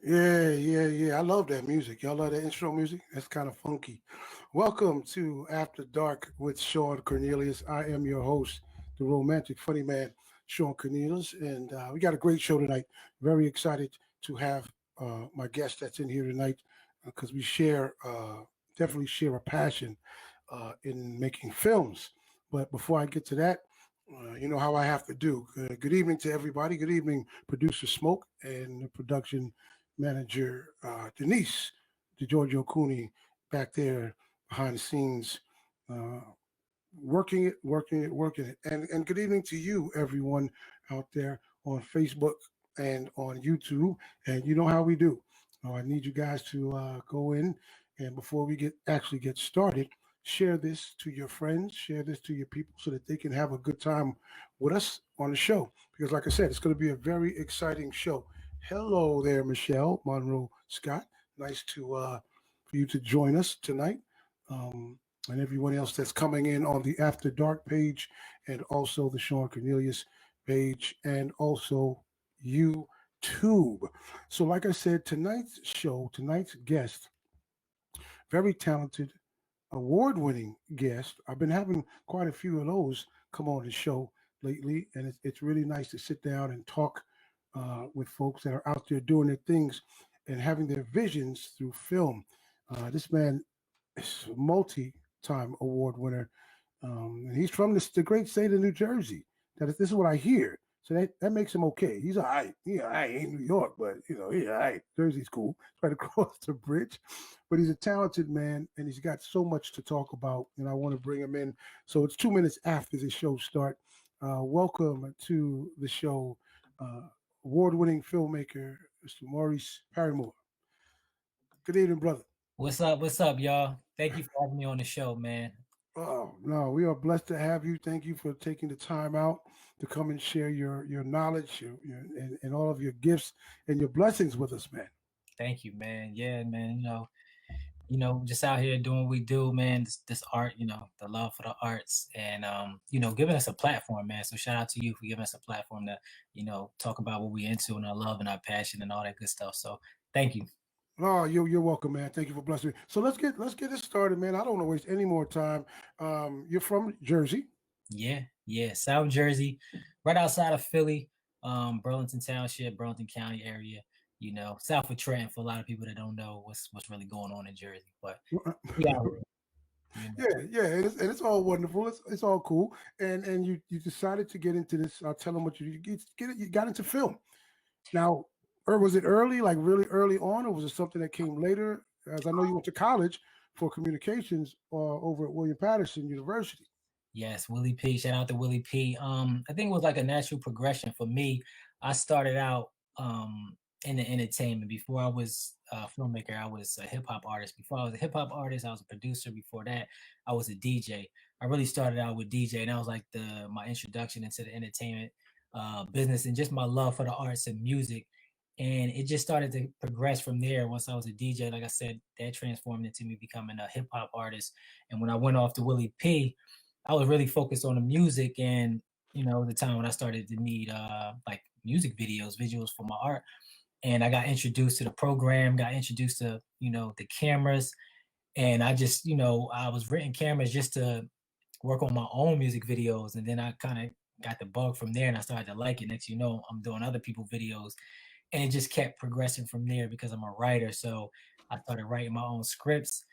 Yeah. I love that music. Y'all love that intro music? That's kind of funky. Welcome to After Dark with Shawn Cornelius. I am your host, the romantic funny man, Shawn Cornelius, and we got a great show tonight. Very excited to have my guest that's in here tonight because we definitely share a passion in making films. But before I get to that, you know how I have to do. Good evening to everybody. Good evening, producer Smoke and the production manager Denise DeGiorgio Cooney back there behind the scenes, uh, working it. And good evening to you, everyone out there on Facebook and on YouTube. And you know how we do. I need you guys to go in and before we get started, share this to your friends, share this to your people so that they can have a good time with us on the show. Because, like I said, it's going to be a very exciting show. Hello there, Michelle Monroe Scott. Nice to for you to join us tonight. And everyone else that's coming in on the After Dark page and also the Shawn Cornelius page and also YouTube. So, like I said, tonight's guest, very talented, award winning guest. I've been having quite a few of those come on the show lately, and it's really nice to sit down and talk with folks that are out there doing their things and having their visions through film. This man is a multi-time award winner, and he's from the great state of New Jersey. This is what I hear. So that makes him okay. He's all right. Yeah, I ain't New York, but he's all right. Jersey's cool. It's right across the bridge. But he's a talented man, and he's got so much to talk about. And I want to bring him in. So it's 2 minutes after the show start. Welcome to the show, uh, award-winning filmmaker, Mr. Maurice Paramore. Good evening, brother. What's up? What's up, y'all? Thank you for having me on the show, man. Oh no, we are blessed to have you. Thank you for taking the time out to come and share your knowledge, and all of your gifts and your blessings with us, man. Thank you, man. Yeah, man. Just out here doing what we do, man. This art, the love for the arts, and giving us a platform, man. So shout out to you for giving us a platform to, talk about what we into and our love and our passion and all that good stuff. So thank you. Oh, you're welcome, man. Thank you for blessing me. So let's get it started, man. I don't want to waste any more time. You're from Jersey. Yeah. South Jersey, right outside of Philly, Burlington Township, Burlington County area. South of Trenton for a lot of people that don't know what's really going on in Jersey. But yeah, Yeah, and it's all wonderful. It's all cool. And you decided to get into this. I'll tell them what you got into film. Now, or was it early, like really early on, or was it something that came later? As I know you went to college for communications over at William Patterson University. Yes, Willie P. Shout out to Willie P. I think it was like a natural progression for me. I started out in the entertainment. Before I was a filmmaker, I was a hip hop artist. Before I was a hip hop artist, I was a producer. Before that, I was a DJ. I really started out with DJ, and that was like my introduction into the entertainment business and just my love for the arts and music. And it just started to progress from there. Once I was a DJ, like I said, that transformed into me becoming a hip hop artist. And when I went off to Willie P, I was really focused on the music, and the time when I started to need like music videos, visuals for my art. And I got introduced to the program, got introduced to the cameras, and I just I was renting cameras just to work on my own music videos, and then I kind of got the bug from there, and I started to like it. Next, I'm doing other people's videos, and it just kept progressing from there because I'm a writer. So I started writing my own scripts,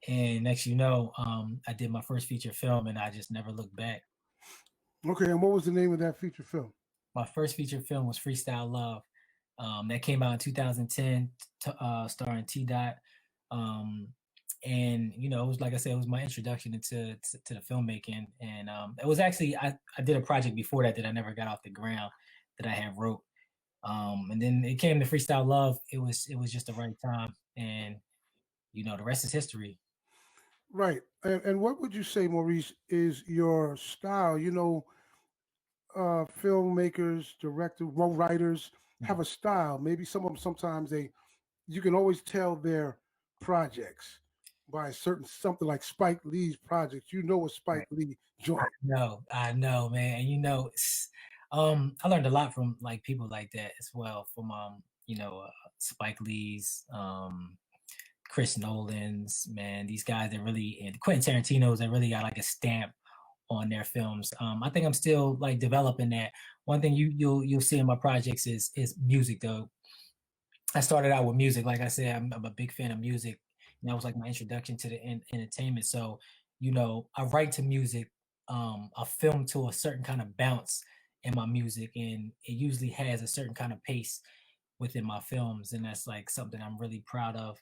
and next, I did my first feature film, and I just never looked back. Okay, and what was the name of that feature film? My first feature film was Freestyle Love. That came out in 2010, starring T Dot. Um, and it was, like I said, it was my introduction to the filmmaking. And it was actually I did a project before that I never got off the ground that I had wrote. And then it came to Freestyle Love. It was just the right time, and the rest is history. Right. And what would you say, Maurice, is your style? Filmmakers, directors, writers have a style. Maybe some of them sometimes you can always tell their projects by a certain something like Spike Lee's projects. You know a Spike Lee joint. I know, man. And I learned a lot from like people like that as well. From Spike Lee's, Chris Nolan's, man, these guys that really, and Quentin Tarantino's that really got like a stamp on their films. I think I'm still like developing that. One thing you'll see in my projects is music though. I started out with music, like I said, I'm a big fan of music, and that was like my introduction to the entertainment. So, I write to music, I film to a certain kind of bounce in my music, and it usually has a certain kind of pace within my films, and that's like something I'm really proud of.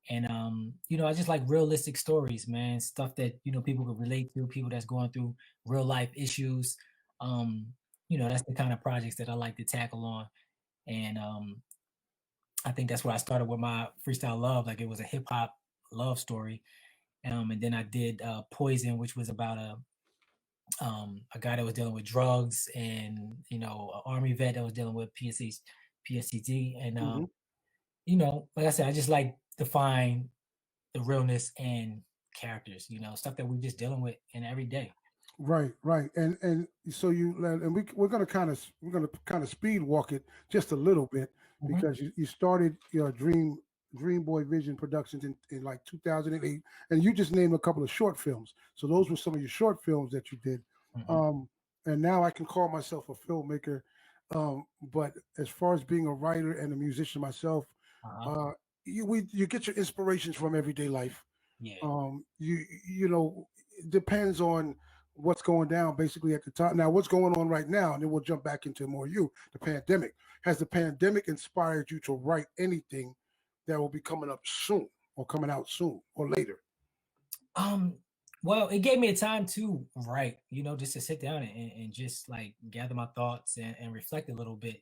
And I just like realistic stories, man, stuff that people could relate to, people that's going through real life issues. That's the kind of projects that I like to tackle on. And I think that's where I started with my freestyle love. Like it was a hip hop love story. And then I did Poison, which was about a guy that was dealing with drugs, and an army vet that was dealing with PSCD. And Hmm. like I said, I just like to find the realness and characters, stuff that we're just dealing with in every day. Right, right, and so we're gonna kind of speed walk it just a little bit Mhm. because you started your Dream Boy Vision Productions in like 2008, and you just named a couple of short films. So those were some of your short films that you did, Mhm. um, and now I can call myself a filmmaker. But as far as being a writer and a musician myself, Uh-huh. uh, you get your inspirations from everyday life. Yeah. It depends on what's going down basically at the time. Now, what's going on right now, and then we'll jump back into more the pandemic. Has the pandemic inspired you to write anything that will be coming up soon or coming out soon or later? Um, well, it gave me a time to write, just to sit down and just like gather my thoughts and reflect a little bit.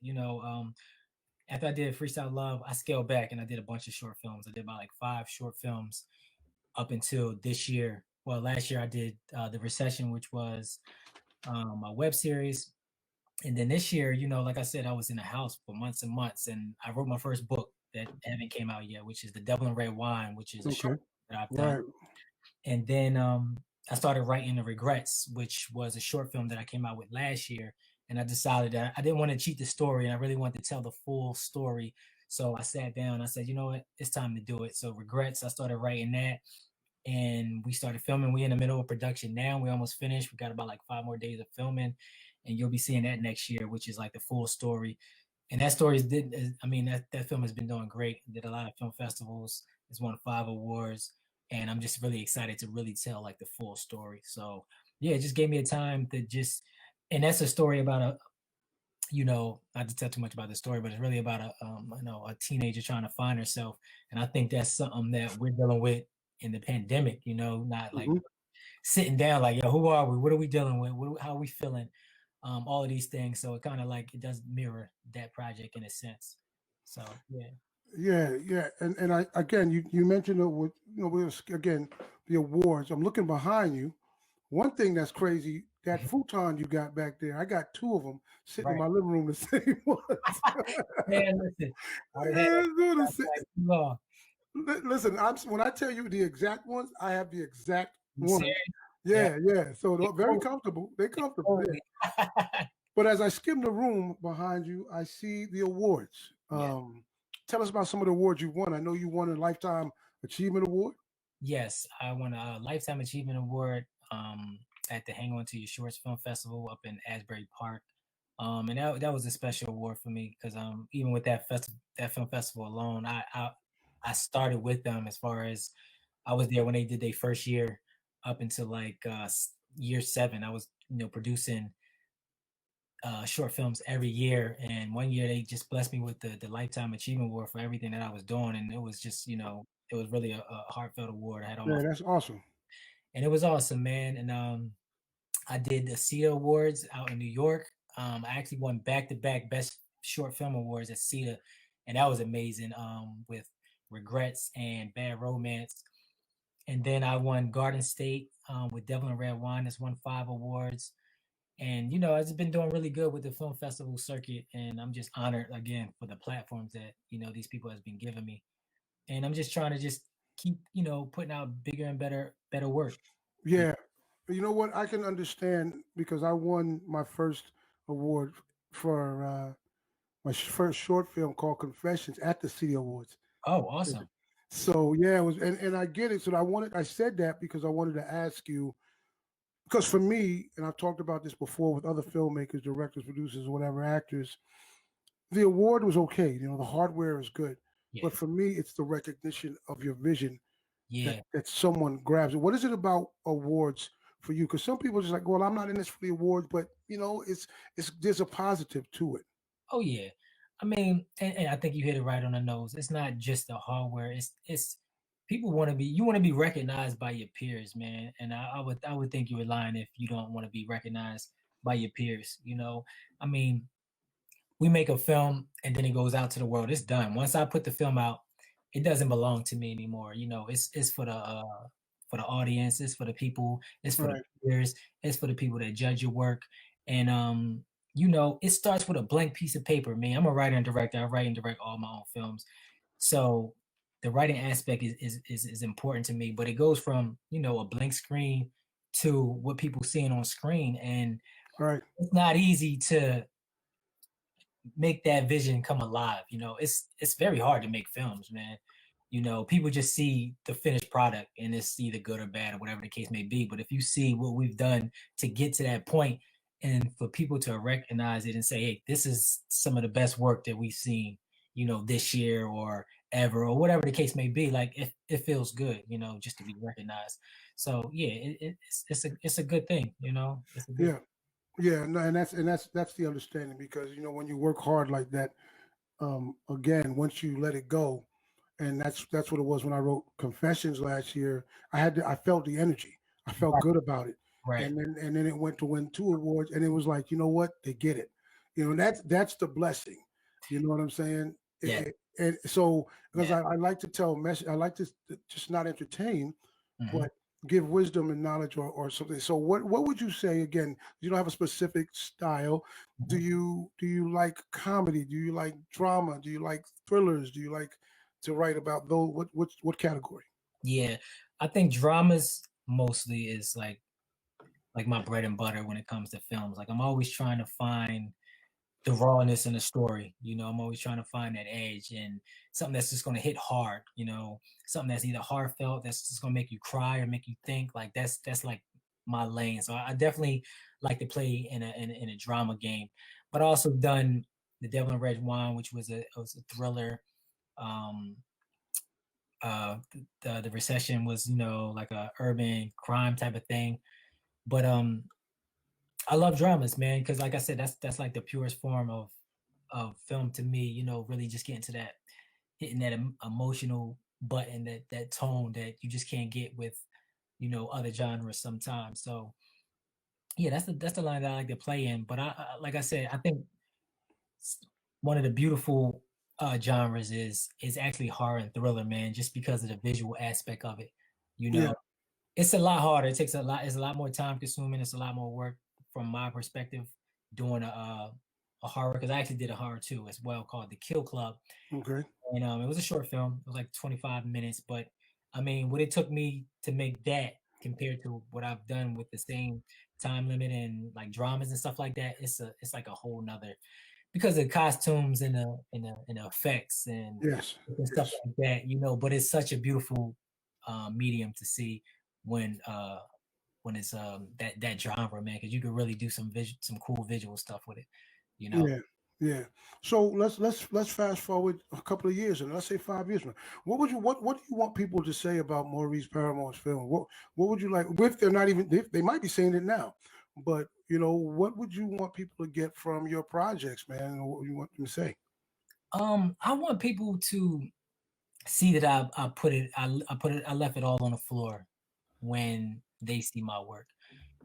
After I did Freestyle Love, I scaled back and I did a bunch of short films. I did about like 5 short films up until this year. Well, last year I did The Recession, which was a web series. And then this year, like I said, I was in the house for months and months, and I wrote my first book that haven't came out yet, which is The Devil in Red Wine, which is a Okay, short that I've done. right. And then I started writing The Regrets, which was a short film that I came out with last year. And I decided that I didn't want to cheat the story, and I really wanted to tell the full story. So I sat down, I said, you know what, it's time to do it. So Regrets, I started writing that, and we started filming. We're in the middle of production now. We almost finished. We got about like 5 more days of filming, and you'll be seeing that next year, which is like the full story. And that story I mean, that film has been doing great. Did a lot of film festivals. It's won 5 awards, and I'm just really excited to really tell like the full story. So yeah, it just gave me a time to just, and that's a story about not to tell too much about the story, but it's really about a teenager trying to find herself. And I think that's something that we're dealing with in the pandemic, not like Hmm. sitting down like, yo, who are we? What are we dealing with? How are we feeling? All of these things. So it kind of like it does mirror that project in a sense. So yeah. Yeah, yeah, and I again, you mentioned it with again the awards. I'm looking behind you. One thing that's crazy, that futon you got back there, I got two of them sitting in Right. my living room, the same ones. Man, listen, I done had Yeah, that it's doing the for like same. too long. Listen, when I tell you the exact ones, I have the exact You ones. serious? Yeah. Yeah, yeah. So They they're very cool. comfortable. They're They comfortable. cool. Yeah. But as I skim the room behind you, I see the awards. Yeah. Tell us about some of the awards you won. I know you won a Lifetime Achievement Award. Yes, I won a Lifetime Achievement Award at the Hang On to Your Shorts Film Festival up in Asbury Park. And that was a special award for me because even with that film festival alone, I started with them as far as I was there when they did their first year up until like year 7. I was producing short films every year, and one year they just blessed me with the Lifetime Achievement Award for everything that I was doing, and it was just it was really a heartfelt award. I had all my Yeah, that's awesome. and it was awesome, man. And I did the CETA Awards out in New York. I actually won back-to-back Best Short Film Awards at CETA, and that was amazing. With Regrets and Bad Romance, and then I won Garden State with Devil in Red Wine. That's won 5 awards, and it's been doing really good with the film festival circuit. And I'm just honored again for the platforms that these people has been giving me. And I'm just trying to just keep putting out bigger and better work. Yeah. Yeah. You know what? I can understand because I won my first award for my first short film called Confessions at the City Awards. Oh, awesome. So yeah, it was, and I get it. So I said that because I wanted to ask you, because for me, and I've talked about this before with other filmmakers, directors, producers, whatever, actors, the award was okay. You know, the hardware is good, Yeah. but for me, it's the recognition of your vision Yeah. that someone grabs it. What is it about awards for you? Because some people are just like, well, I'm not in this for the awards, but you know, it's there's a positive to it. Oh yeah. I mean, and I think you hit it right on the nose. It's not just the hardware. It's people want to be you want to be recognized by your peers, man. And I would think you were lying if you don't want to be recognized by your peers. I mean, we make a film and then it goes out to the world. It's done. Once I put the film out, it doesn't belong to me anymore. It's for the audience, it's for the people, it's for the Right, peers, it's for the people that judge your work. And it starts with a blank piece of paper. Man, I'm a writer and director. I write and direct all my own films. So the writing aspect is important to me, but it goes from, a blank screen to what people seeing on screen. And right. it's not easy to make that vision come alive. It's very hard to make films, man. People just see the finished product and it's either good or bad or whatever the case may be. But if you see what we've done to get to that point and for people to recognize it and say, hey, this is some of the best work that we've seen, this year or ever or whatever the case may be, like it feels good, just to be recognized. So yeah, it's a good thing, it's a good. Yeah, yeah. No, and that's the understanding because you know when you work hard like that, again, once you let it go, and that's what it was when I wrote Confessions last year. I felt the energy. I felt Right, good about it, right. and then it went to win 2 awards, and it was like, you know what, they get it. You know, and that's the blessing. You know what I'm saying? Yeah, And so because yeah. I like to tell message, I like to just not entertain, Hmm. but give wisdom and knowledge or something. So what would you say again? You don't have a specific style. Do you like comedy? Do you like drama? Do you like thrillers? Do you like to write about those? What category? Yeah, I think dramas mostly is like my bread and butter when it comes to films. Like I'm always trying to find the rawness in the story. I'm always trying to find that edge and something that's just going to hit hard. Something that's either heartfelt, that's just going to make you cry or make you think. Like that's like my lane. So I definitely like to play in a drama game, but I also done The Devil in Red Wine, which was a thriller. Um, the recession was like a urban crime type of thing, but I love dramas, man, because like I said, that's like the purest form of film to me. Really just getting to that, hitting that emotional button, that tone that you just can't get with other genres sometimes. So yeah, that's the line that I like to play in. But like I said, I think one of the beautiful genres is actually horror and thriller, man, just because of the visual aspect of it. You Yeah. know, it's a lot harder. It takes a lot. It's a lot more time consuming. It's a lot more work from my perspective doing a horror, because I actually did a horror too as well called The Kill Club, Okay. and it was a short film. It was like 25 minutes, but I mean, what it took me to make that compared to what I've done with the same time limit and like dramas and stuff like that, it's like a whole nother, because of the costumes and the effects Yes. and stuff Yes. like that, but it's such a beautiful medium to see when when it's that genre, man, because you can really do some cool visual stuff with it, you know. Yeah. Yeah. So let's fast forward a couple of years and let's say 5 years from now. What do you want people to say about Maurice Paramore's film? What would you like if they're not even they might be saying it now, but you know what would you want people to get from your projects, man? Or what would you want them to say? I want people to see that I left it all on the floor when they see my work.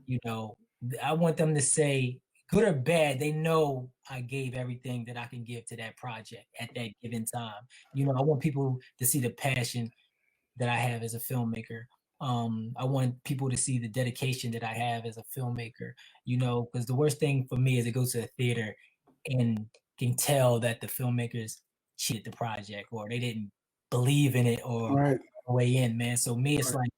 You know, I want them to say, good or bad, they know I gave everything that I can give to that project at that given time. I want people to see the passion that I have as a filmmaker. I want people to see the dedication that I have as a filmmaker, because the worst thing for me is to go to a theater and can tell that the filmmakers cheated the project or they didn't believe in it or Right. way in, man. So me, it's Right. like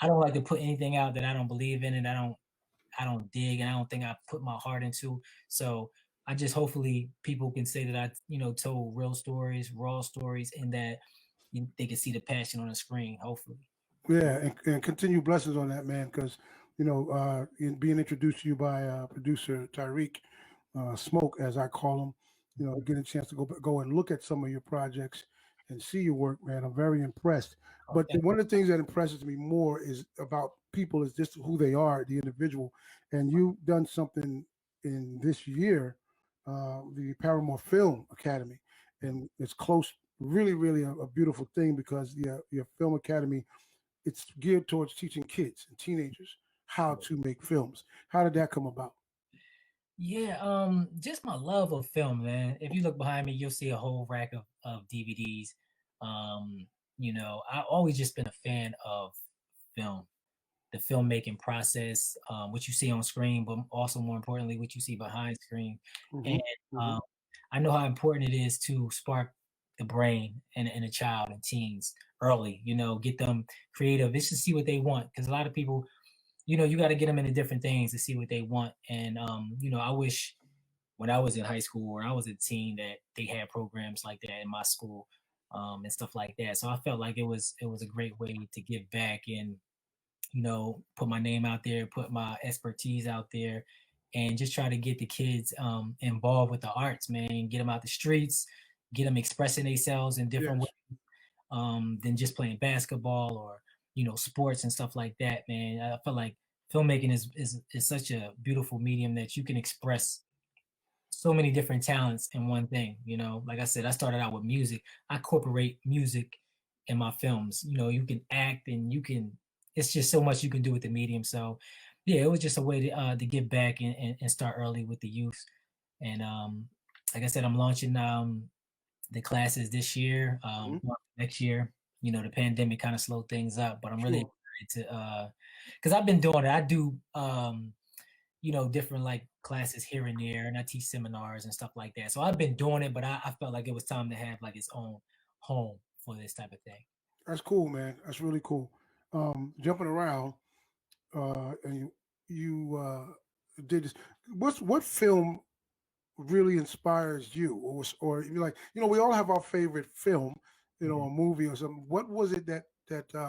I don't like to put anything out that I don't believe in and I don't dig and I don't think I put my heart into. So I just hopefully people can say that I, told real stories, raw stories, and that they can see the passion on the screen. Hopefully. Yeah, and continue blessings on that, man, because in being introduced to you by producer Tyreek Smoke, as I call him, getting a chance to go and look at some of your projects and see your work, man. I'm very impressed. Oh, But one of the things that impresses me more is about people is just who they are, the individual. And you've done something in this year, the Paramore Film Academy, and it's close. Really, really a beautiful thing because your film academy, it's geared towards teaching kids and teenagers how to make films. How did that come about? Yeah, just my love of film, man. If you look behind me, you'll see a whole rack of DVDs. I've always just been a fan of film, the filmmaking process, what you see on screen, but also more importantly, what you see behind screen. Mm-hmm. And Mm-hmm. um, I know how important it is to spark the brain in a child and teens early. Get them creative. It's to see what they want, because a lot of people, you got to get them into different things to see what they want. And I wish when I was in high school or I was a teen that they had programs like that in my school, and stuff like that. So I felt like it was a great way to give back and put my name out there, put my expertise out there, and just try to get the kids involved with the arts, man. Get them out the streets, get them expressing themselves in different Yes. ways, than just playing basketball or sports and stuff like that, man. I feel like filmmaking is such a beautiful medium that you can express so many different talents in one thing. Like I said, I started out with music. I incorporate music in my films. You can act and it's just so much you can do with the medium. So yeah, it was just a way to give back and start early with the youth. And like I said, I'm launching the classes this year, Mm-hmm. next year. The pandemic kind of slowed things up, but I'm really Sure. excited to because I've been doing it. I do different like classes here and there, and I teach seminars and stuff like that. So I've been doing it, but I felt like it was time to have like its own home for this type of thing. That's cool, man. That's really cool. Jumping around, and you did this. What film really inspires you, or you like, we all have our favorite film, Mhm. a movie or something. What was it that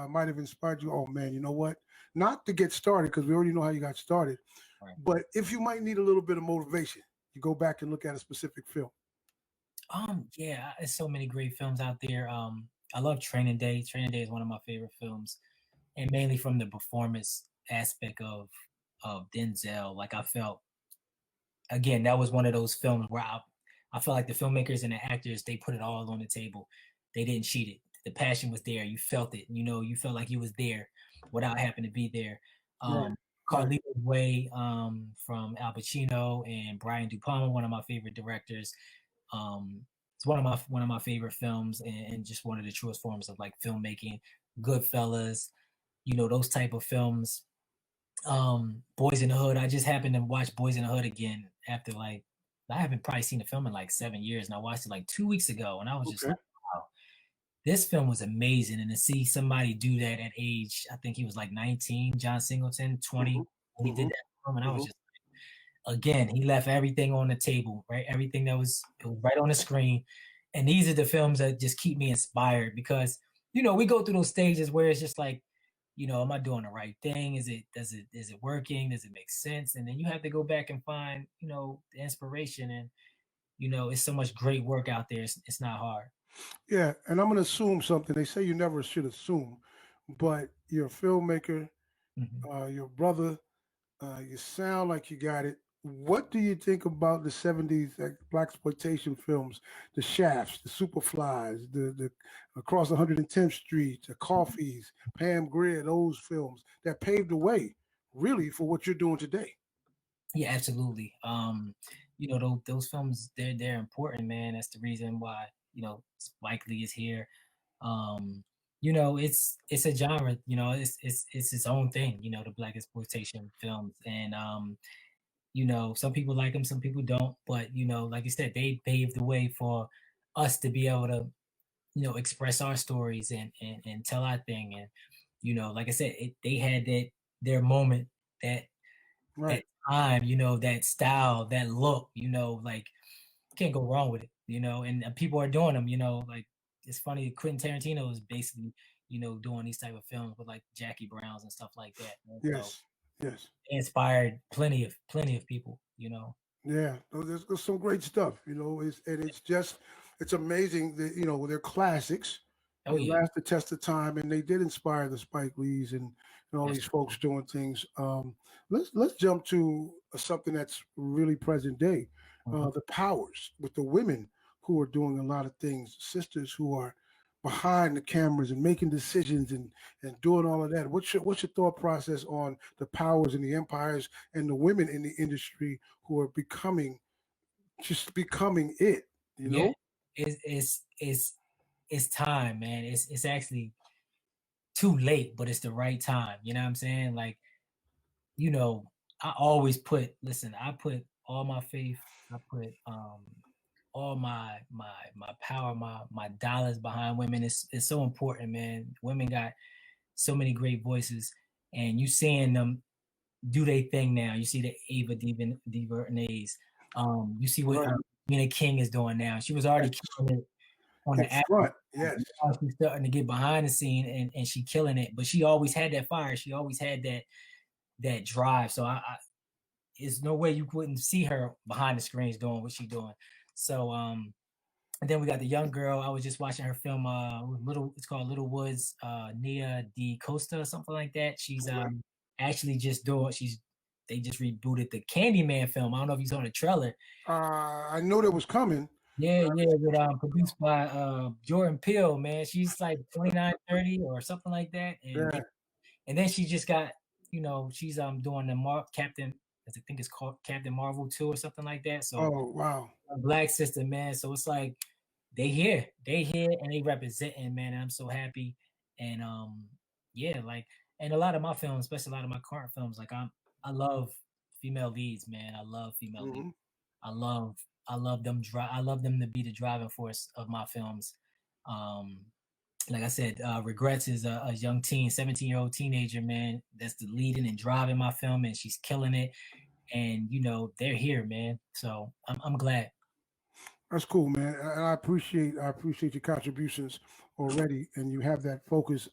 might have inspired you? Oh man, you know what? Not to get started because we already know how you got started, Right. but if you might need a little bit of motivation, you go back and look at a specific film. Yeah, there's so many great films out there. I love Training Day. Training Day is one of my favorite films, and mainly from the performance aspect of Denzel. Like I felt again, that was one of those films where I felt like the filmmakers and the actors, they put it all on the table. They didn't cheat it. The passion was there. You felt it. You felt like you was there without having to be there. Right, Um, right. Carlito's Way, from Al Pacino and Brian De Palma, one of my favorite directors. It's one of my favorite films, and just one of the truest forms of like filmmaking. Goodfellas, those type of films. Boys in the Hood. I just happened to watch Boys in the Hood again after like I haven't probably seen the film in like 7 years, and I watched it like 2 weeks ago, and I was just Okay. like, wow, this film was amazing. And to see somebody do that at age, I think he was like 19, John Singleton, Hmm. 20, when he did Hmm. that film, and I was Hmm. just again, he left everything on the table, right? Everything it was right on the screen. And these are the films that just keep me inspired because, we go through those stages where it's just like, am I doing the right thing? Is it working? Does it make sense? And then you have to go back and find, the inspiration. And, it's so much great work out there. It's not hard. Yeah, and I'm gonna assume something. They say you never should assume, but you're a filmmaker, Mhm. your brother. You sound like you got it. What do you think about the '70s black exploitation films, the Shafts, the Superflies, the Across 110th Street, the Coffees, Pam Grier, those films that paved the way, really, for what you're doing today? Yeah, absolutely. Those films, they're important, man. That's the reason why, Spike Lee is here. Um, it's a genre, it's its own thing, the black exploitation films. And some people like them, some people don't, but like you said, they paved the way for us to be able to, express our stories and tell our thing. And like I said, they had their moment that Right. time, that style, that look, like can't go wrong with it, and people are doing them, like it's funny. Quentin Tarantino is basically, doing these type of films with like Jackie Browns and stuff like that. And so Yes, yes. it inspired plenty of people, Yeah, no, there's some great stuff, it's just it's amazing that they're classics. Oh They yeah, last the test of time, and they did inspire the Spike Lees and all that's these folks doing things. Let's jump to something that's really present day, mhm. the powers with the women who are doing a lot of things, sisters who are behind the cameras and making decisions and doing all of that. What's your thought process on the powers and the empires and the women in the industry who are becoming it, you Yeah, know? it's time, man. It's actually too late, but it's the right time. You know what I'm saying? Like, you know, I always listen, I put all my faith, I put all my power, my dollars behind women. It's so important, man. Women got so many great voices, and you seeing them do their thing now. You see the Ava DuVernay's. You see what Right. Nina King is doing now. She was already Yes. killing it on In the acting. front. Yes. Now she's starting to get behind the scene, and she killing it. But she always had that fire. She always had that drive. So there's no way you couldn't see her behind the screens doing what she's doing. So and then we got the young girl. I was just watching her film. It's called Little Woods. Nia D Costa or something like that. She's Okay. actually just doing. They just rebooted the Candyman film. I don't know if you saw the trailer. I know that was coming. Yeah, But I yeah, haven't with seen produced by Jordan Peele, man. She's like 29, 30 or something like that. it. And Yeah. and then she just got, she's doing the Captain, I think it's called Captain Marvel 2 or something like that. So Oh wow. a black sister, man. So it's like they here and they representing, man. And I'm so happy. And yeah, like, and a lot of my films, especially a lot of my current films, like I love female leads, man. I love female leads. Hmm. I love I love them I love them to be the driving force of my films. Um like I said, Regrets is a young 17-year-old teenager, man, that's the leading and driving my film, and she's killing it. And they're here, man. So I'm glad. That's cool, man. And I appreciate your contributions already, and you have that focus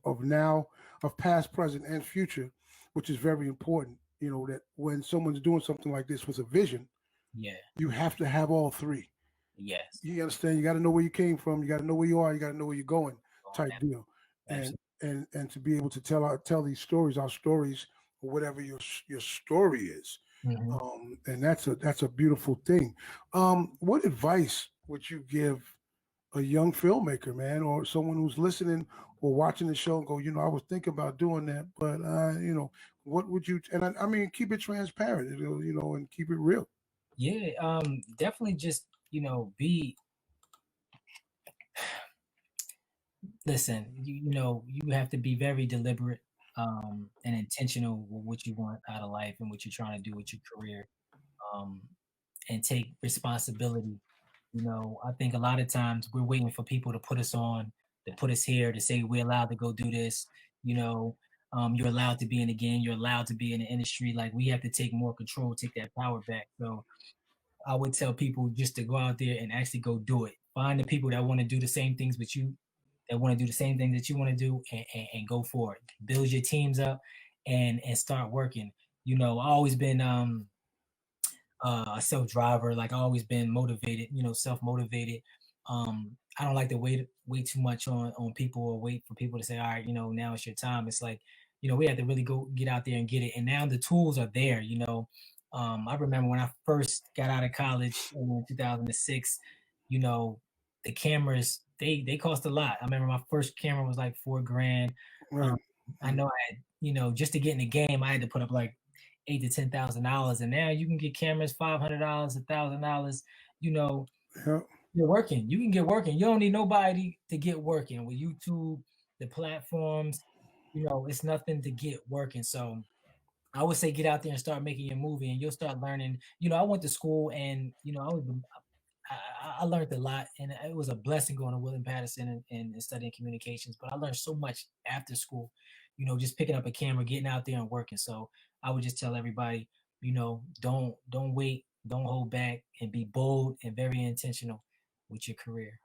of now, of past, present, and future, which is very important. That when someone's doing something like this with a vision, Yeah. you have to have all three. Yes. You understand? You got to know where you came from. You got to know where you are. You got to know where you're going. On Type that. deal, and Absolutely. and to be able to tell these stories, our stories, or whatever your story is, Hmm. and that's a beautiful thing. What advice would you give a young filmmaker, man, or someone who's listening or watching the show and go, I was thinking about doing that, but what would you? And I mean, keep it transparent, and keep it real. Yeah. Definitely just, be listen, you have to be very deliberate and intentional with what you want out of life and what you're trying to do with your career. Um and take responsibility. I think a lot of times we're waiting for people to put us on, to put us here, to say we're allowed to go do this. You know, you're allowed to be in the game, you're allowed to be in the industry. Like we have to take more control, take that power back. So I would tell people just to go out there and actually go do it. Find the people that want to do the same things with you, that want to do the same thing that you want to do, and go for it. Build your teams up and start working. I always been a self driver. Like I always been motivated, self motivated. I don't like to wait too much on people or wait for people to say, all right, now it's your time. It's like, we have to really go get out there and get it. And now the tools are there. I remember when I first got out of college in 2006. You know, the cameras they cost a lot. I remember my first camera was like 4 grand. Um, Right. I know I had, just to get in the game, I had to put up like $8,000 to $10,000, and now you can get cameras $500, $1,000. You know, Yeah. you're working. You can get working. You don't need nobody to get working with YouTube, the platforms. It's nothing to get working. So I would say get out there and start making your movie, and you'll start learning. I went to school, and I learned a lot, and it was a blessing going to William Patterson and studying communications. But I learned so much after school, just picking up a camera, getting out there and working. So I would just tell everybody, don't wait, don't hold back, and be bold and very intentional with your career.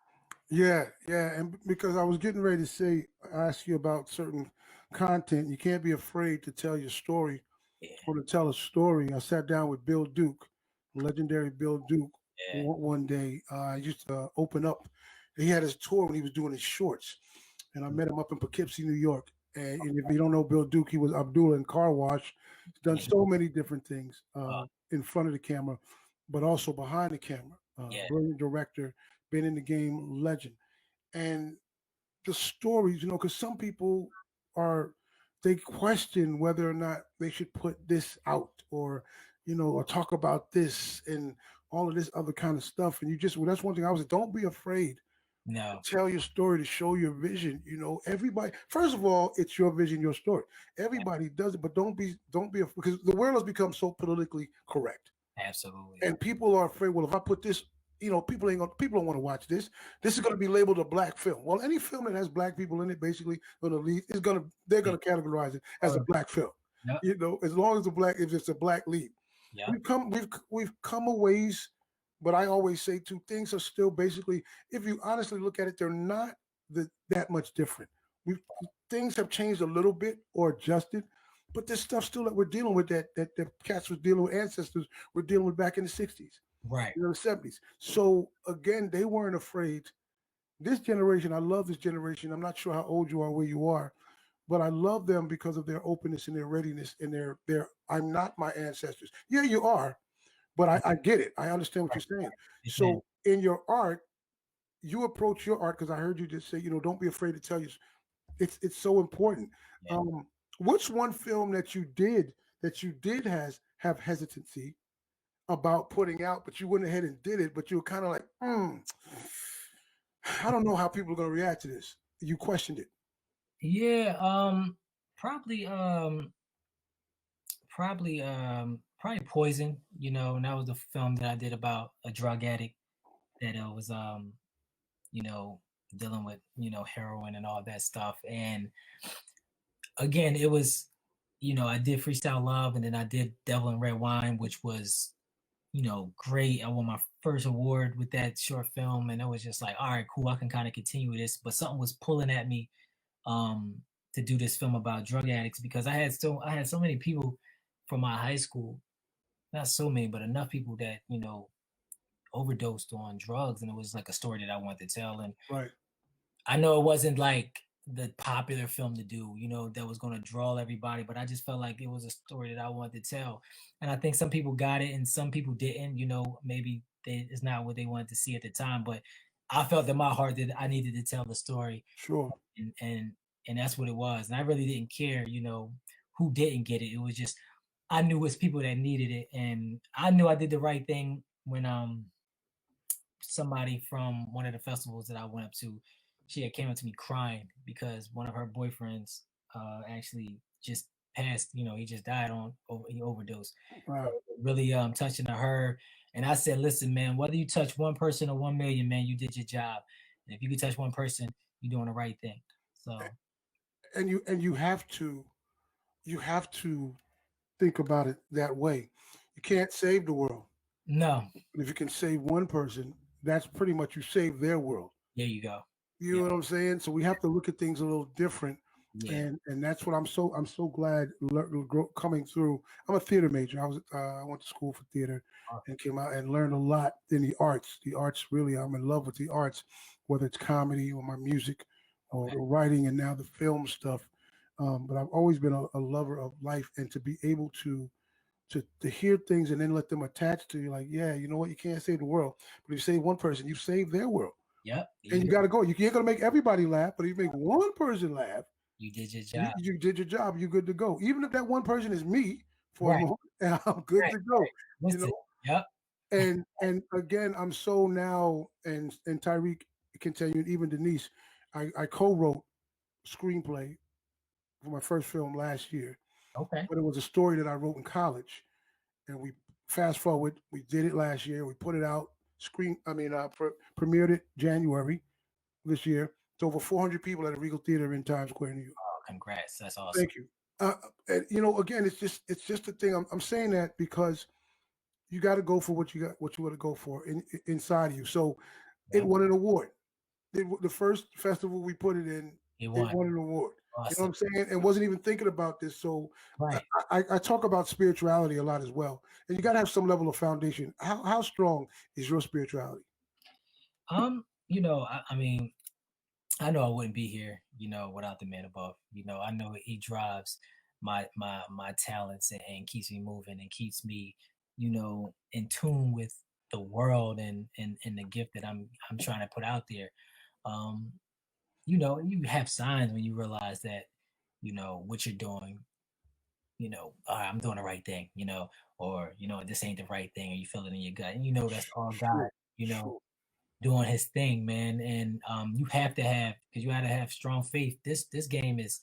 Yeah, yeah, and because I was getting ready to say, ask you about certain content. You can't be afraid to tell your story Yeah, or to tell a story. I sat down with Bill Duke, legendary Bill Duke, yeah, one day. I used to open up. He had his tour when he was doing his shorts, and I met him up in Poughkeepsie, New York. And if you don't know Bill Duke, he was Abdullah in Car Wash. He's done yeah, so many different things uh, in front of the camera, but also behind the camera. yeah, Brilliant director, been in the game, legend. And the stories, because some people are they question whether or not they should put this out or or talk about this and all of this other kind of stuff. And that's one thing I was like, don't be afraid no, to tell your story, to show your vision. Everybody, first of all, it's your vision, your story. Everybody does it, but don't be because the world has become so politically correct. absolutely, And people are afraid. Well, if I put this, people don't want to watch this. This is going to be labeled a black film. Well, any film that has black people in it, basically, going to lead is going to they're yeah, going to categorize it as a or- black film. yep, As long as if it's a black lead, yep, we've come a ways. But I always say two things are still basically, if you honestly look at it, they're not that much different. We Things have changed a little bit or adjusted, but there's stuff still that we're dealing with that cats was dealing with ancestors were dealing with back in the 60s, right, the 70s. So again, they weren't afraid. This generation, I love this generation. I'm not sure how old you are, where you are, but I love them because of their openness and their readiness and their I'm not my ancestors. Yeah, you are, but I get it. I understand what right, you're saying. amen, So in your art, you approach your art because I heard you just say, don't be afraid to tell you. It's so important. yeah. What's one film that you did has have hesitancy about putting out, but you went ahead and did it, but you were kind of like, I don't know how people are going to react to this. You questioned it, Yeah, probably, probably Poison. And that was the film that I did about a drug addict that was, you know, dealing with, heroin and all that stuff. And again, it was, I did Freestyle Love, and then I did Devil in Red Wine, which was, great. I won my first award with that short film, and it was just like, all right, cool. I can kind of continue with this, but something was pulling at me to do this film about drug addicts because I had so many people from my high school, not so many, but enough people that overdosed on drugs, and it was like a story that I wanted to tell. And right? I know it wasn't like the popular film to do, that was going to draw everybody, but I just felt like it was a story that I wanted to tell. And I think some people got it and some people didn't, maybe it's not what they wanted to see at the time, but I felt in my heart that I needed to tell the story, Sure. and that's what it was. And I really didn't care, who didn't get it. It was just I knew it was people that needed it, and I knew I did the right thing when somebody from one of the festivals that I went up to, she had came up to me crying because one of her boyfriends actually just passed. He just died he overdosed. So Wow. it really touching to her. And I said, listen, man, whether you touch one person or 1 million, man, you did your job. And if you can touch one person, you're doing the right thing. So And you have to think about it that way. You can't save the world, no, but if you can save one person, that's pretty much you save their world. there you go. You Yeah, know what I'm saying? So we have to look at things a little different, yeah. and that's what I'm so glad coming through. I'm a theater major. I went to school for theater and came out and learned a lot in the arts. The arts really, I'm in love with the arts, whether it's comedy or my music or Okay. the writing and now the film stuff. But I've always been a lover of life, and to be able to hear things and then let them attach to you, like, yeah, you know what, you can't save the world, but if you save one person, you save their world. Yep. There And you you go. got to go. You ain't gonna make everybody laugh, but if you make one person laugh, You did your you, job. you did your job. You're good to go. Even if that one person is me for a Right. moment, and I'm good Right. to go. Right. You Listen. know. Yep. And again, I'm so now, and Tyreek continued, even Denise. I co-wrote screenplay for my first film last year, Okay. but it was a story that I wrote in college, and we fast forward. We did it last year. We put it out. Premiered it January this year. It's over 400 people at a Regal Theater in Times Square, New York. Oh, congrats. That's awesome. Thank you. Uh, and, again, it's just a thing. I'm saying that because you got to go for what you want to go for inside of you. So it Yep. won an award. The first festival we put it in, He it won. won an award. You know what Awesome. I'm saying? And wasn't even thinking about this. So I, Right. I talk about spirituality a lot as well. And you got to have some level of foundation. How strong is your spirituality? I mean, I know I wouldn't be here, without the man above. I know he drives my talents and keeps me moving and keeps me, in tune with the world and the gift that I'm trying to put out there. Um, you have signs when you realize that, what you're doing, "All right, I'm doing the right thing," or this ain't the right thing, or you feel it in your gut. And that's all God, Sure, sure. doing his thing, man. And you have to have because you got to have strong faith. This game is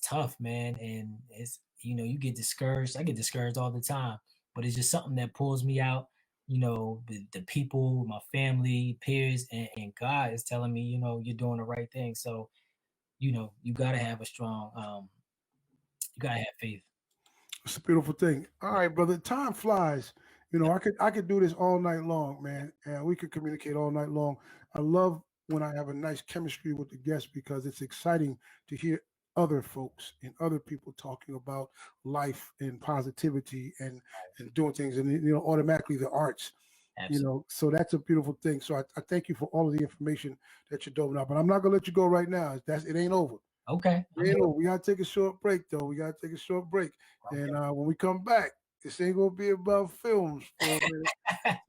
tough, man, and it's you get discouraged. I get discouraged all the time, but it's just something that pulls me out. The people, my family, peers, and God is telling me, you're doing the right thing. So you got to have a strong, you got to have faith. It's a beautiful thing. All right, brother. Time flies. I could do this all night long, man, and we could communicate all night long. I love when I have a nice chemistry with the guests because it's exciting to hear other folks and other people talking about life and positivity and doing things and automatically the arts. Absolutely. So that's a beautiful thing. So I thank you for all of the information that you're doling out. But I'm not gonna let you go right now. It ain't over. Okay, I'm You here. know, we gotta take a short break though. We gotta take a short break, Okay. and when we come back, this ain't gonna be about films for a minute.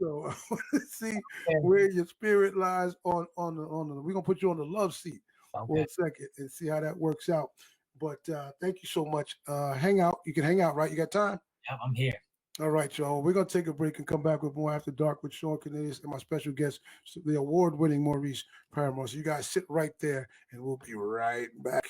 So I want to see Okay. where your spirit lies on the. We're gonna put you on the love seat for Okay. a second and see how that works out. But thank you so much. Hang out. You can hang out, right? You got time? Yep, I'm here. All right, y'all. We're gonna take a break and come back with more After Dark with Shawn Cornelius and my special guest, the award-winning Maurice Paramore. So you guys sit right there, and we'll be right back.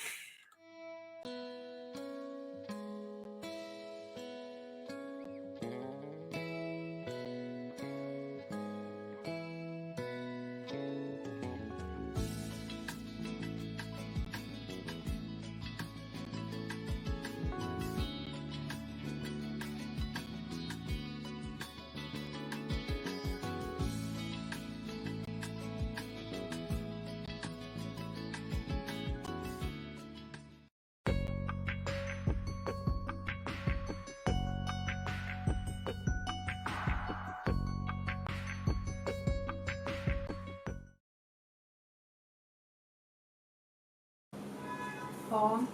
Paul,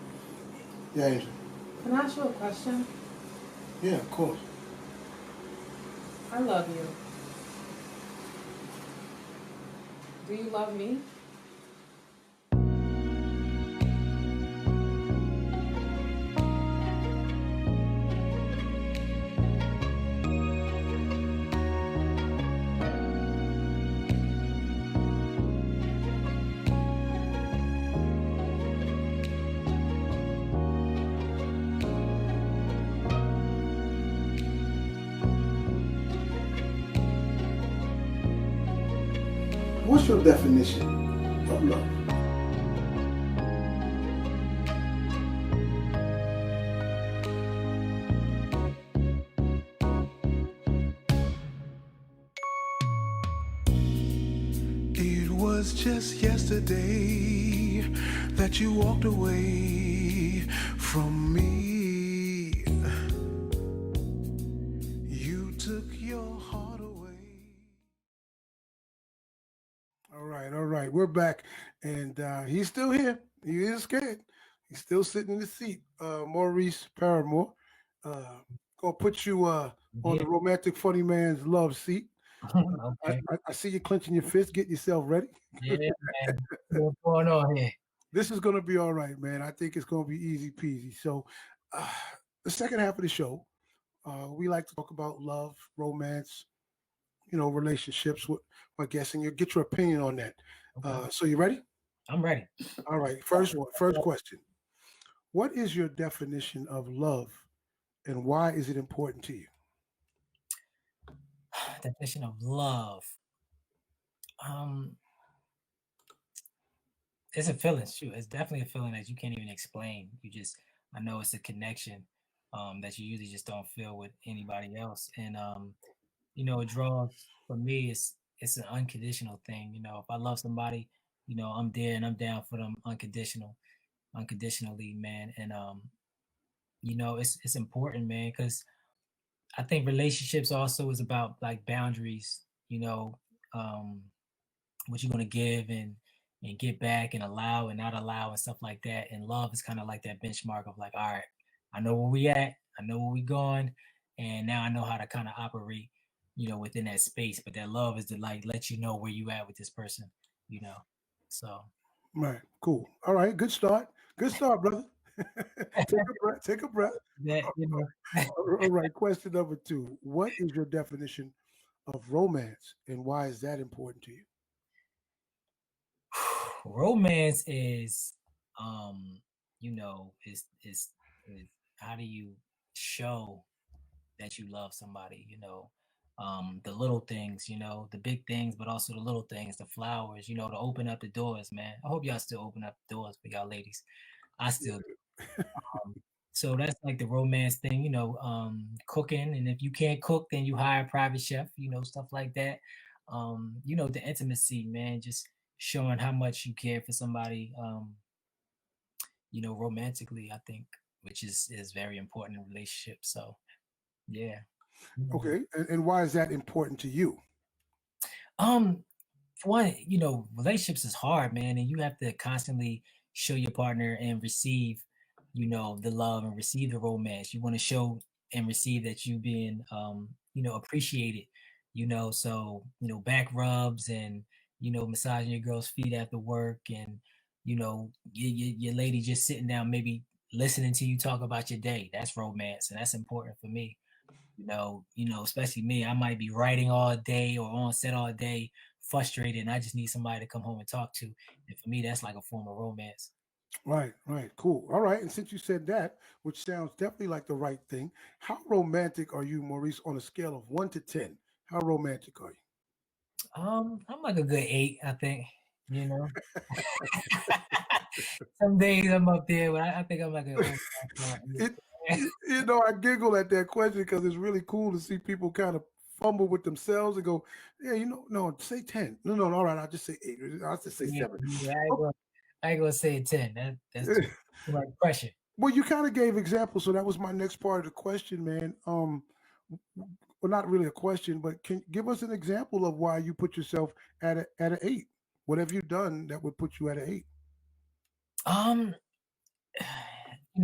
Yeah, Angel. can I ask you a question? Yeah, of course. I love you. Do you love me? What's your definition of love? It was just yesterday that you walked away from me. You took your heart away. All right. We're back, and he's still here. He is scared. He's still sitting in the seat. Maurice Paramore. Uh, gonna put you I'm on here. the romantic funny man's love seat. I, Okay. I see you clenching your fist. Get yourself ready. Yeah, man. What's going on here? This is gonna be all right, man. I think it's gonna be easy peasy. So, uh, the second half of the show, we like to talk about love, romance, relationships with my guests, and you get your opinion on that. Okay. So you ready? I'm ready. All right. First one. First question. What is your definition of love, and why is it important to you? Definition of love. Um, it's a feeling. Shoot, it's definitely a feeling that you can't even explain. You just I know it's a connection that you usually just don't feel with anybody else. And it draws for me. It's an unconditional thing. If I love somebody, I'm there and I'm down for them unconditionally, man. And it's important, man, because I think relationships also is about like boundaries. Um, what you're gonna give and get back and allow and not allow and stuff like that. And love is kind of like that benchmark of like, all right, I know where we at, I know where we going, and now I know how to kind of operate, within that space. But that love is to like let you know where you at with this person, you know. So Right. Cool. All right. Good start. Good start, brother. Take a breath. Take a breath. that All right. Question number two. What is your definition of romance and why is that important to you? romance is is how do you show that you love somebody, the little things, the big things, but also the little things, the flowers, to open up the doors, man. I hope y'all still open up doors for y'all ladies. I still do. So that's like the romance thing, cooking. And if you can't cook, then you hire a private chef, stuff like that. The intimacy, man, just showing how much you care for somebody, romantically, I think, which is very important in relationships. So yeah. Okay. And why is that important to you? Um, for one, relationships is hard, man, and you have to constantly show your partner and receive, the love and receive the romance. You want to show and receive that you being, appreciated, so, back rubs and, massaging your girl's feet after work and, your lady just sitting down, maybe listening to you talk about your day. That's romance, and that's important for me. Especially me, I might be writing all day or on set all day, frustrated, and I just need somebody to come home and talk to. And for me, that's like a form of romance. Right, right, cool. All right. And since you said that, which sounds definitely like the right thing, how romantic are you, Maurice, on a scale of 1 to 10? How romantic are I'm like a good 8, I think. You know, some days I'm up there, but I think I'm like a you? I giggle at that question because it's really cool to see people kind of fumble with themselves and go, yeah, no, say 10. No, no, all right, I'll just say 8. I'll just say yeah, 7. yeah, Oh, I ain't gonna say 10. That's too much pressure. well, you kind of gave examples, so that was my next part of the question, man. Well, not really a question, but can give us an example of why you put yourself at an 8? What have you done that would put you at an 8? Um,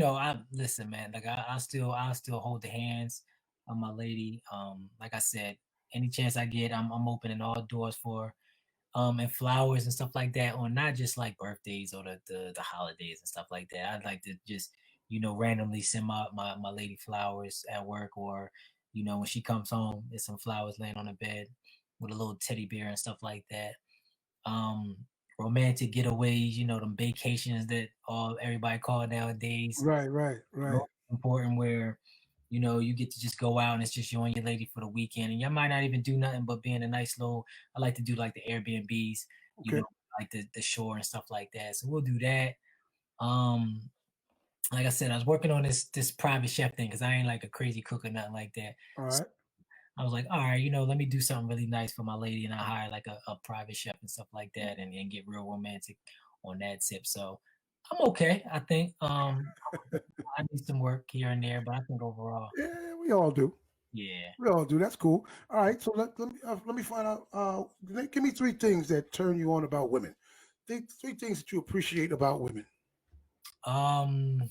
I listen, man. Like I still hold the hands of my lady. Like I said, any chance I get, I'm opening all doors for her. And flowers and stuff like that on not just like birthdays or the holidays and stuff like that. I'd like to just, randomly send my lady flowers at work or, when she comes home, there's some flowers laying on the bed with a little teddy bear and stuff like that. Um, romantic getaways, them vacations that all everybody call nowadays. Right, right, right. Most important where, you get to just go out and it's just you and your lady for the weekend. And you might not even do nothing but being a nice little, I like to do like the Airbnbs, Okay. like the shore and stuff like that. So we'll do that. Um, like I said, I was working on this private chef thing because I ain't like a crazy cook or nothing like that. All So right. I was like, all right, let me do something really nice for my lady, and I hire like a private chef and stuff like that, and get real romantic on that tip. So I'm okay. I think I need some work here and there, but I think overall, Yeah, we all do. yeah. We all do. That's cool. All right. So let me find out. Give me 3 things that turn you on about women. Think 3 things that you appreciate about women. Um,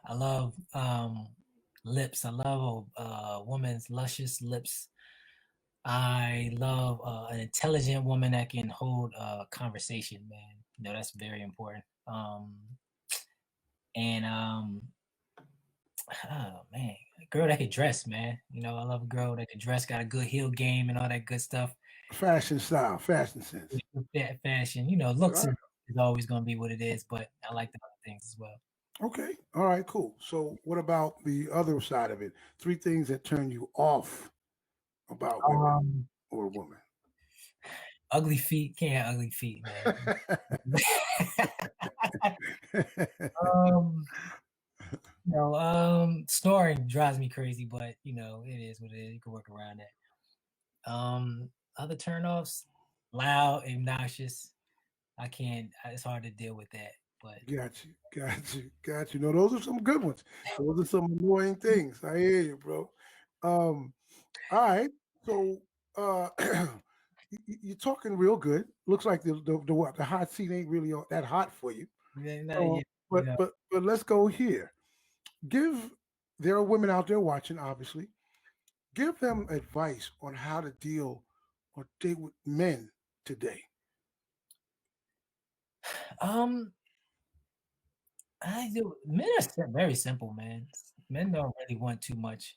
I love lips. I love a woman's luscious lips. I love an intelligent woman that can hold a conversation, man. That's very important. And oh man, a girl that can dress, man. I love a girl that can dress, got a good heel game and all that good stuff. Fashion style, fashion sense. Fashion, All looks right. is always going to be what it is, but I like the other things as well. Okay. All right. Cool. So, what about the other side of it? 3 things that turn you off about women Um, or a woman. ugly feet, can't have ugly feet, man. um, snoring drives me crazy, but it is what it is. You can work around that. Other turnoffs, loud, obnoxious. I can't. It's hard to deal with that. But got you. No, those are some good ones. Those are some annoying things. I hear you, bro. All right. So you're talking real good. Looks like the hot seat ain't really that hot for you. not yet. But let's go here. Give There are women out there watching, obviously. Give them advice on how to deal or date with men today. Um, I do. Men are very simple, man. Men don't really want too much.